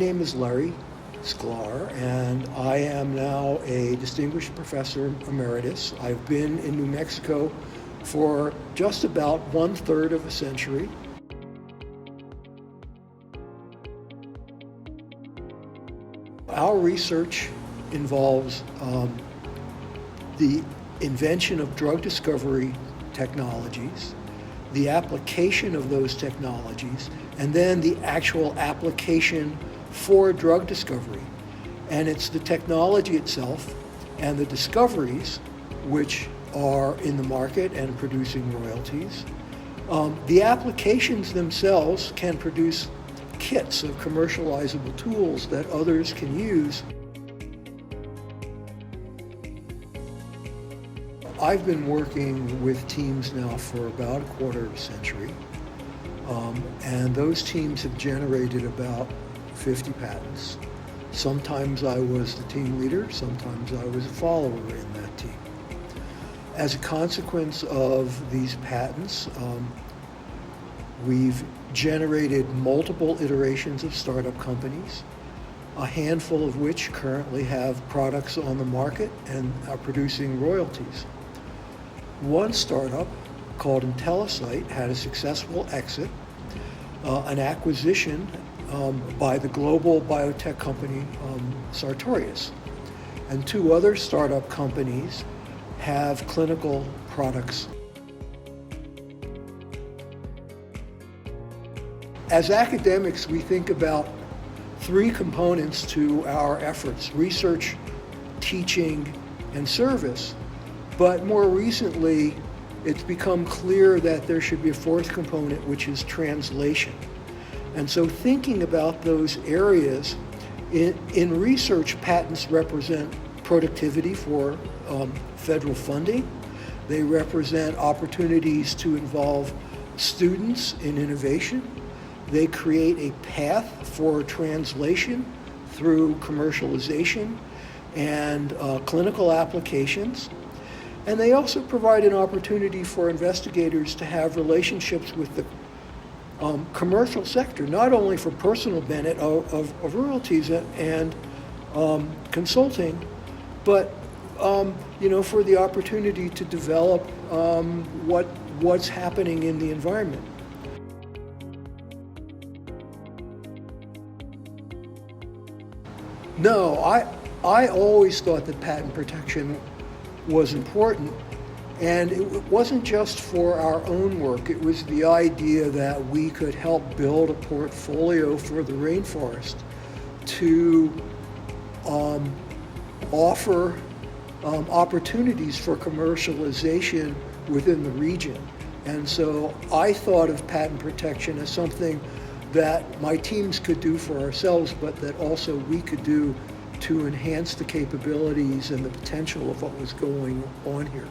name is Larry Sklar, and I am now a distinguished professor emeritus. I've been in New Mexico for just about 1/3 of a century. Our research involves the invention of drug discovery technologies, the application of those technologies, and then the actual application for drug discovery. And it's the technology itself and the discoveries which are in the market and producing royalties. The applications themselves can produce kits of commercializable tools that others can use. I've been working with teams now for about 1/4 of a century, and those teams have generated about 50 patents. Sometimes I was the team leader, sometimes I was a follower in that team. As a consequence of these patents, we've generated multiple iterations of startup companies, a handful of which currently have products on the market and are producing royalties. One startup called IntelliSite had a successful exit, an acquisition by the global biotech company Sartorius. And 2 other startup companies have clinical products. As academics, we think about 3 components to our efforts: research, teaching, and service. But more recently, it's become clear that there should be a 4th component, which is translation. And so thinking about those areas, in research, patents represent productivity for federal funding. They represent opportunities to involve students in innovation. They create a path for translation through commercialization and clinical applications. And they also provide an opportunity for investigators to have relationships with the commercial sector, not only for personal benefit of royalties and consulting, but for the opportunity to develop what's happening in the environment. No, I always thought that patent protection was important, and it wasn't just for our own work. It was the idea that we could help build a portfolio for the rainforest to offer opportunities for commercialization within the region. And so I thought of patent protection as something that my teams could do for ourselves, but that also we could do to enhance the capabilities and the potential of what was going on here.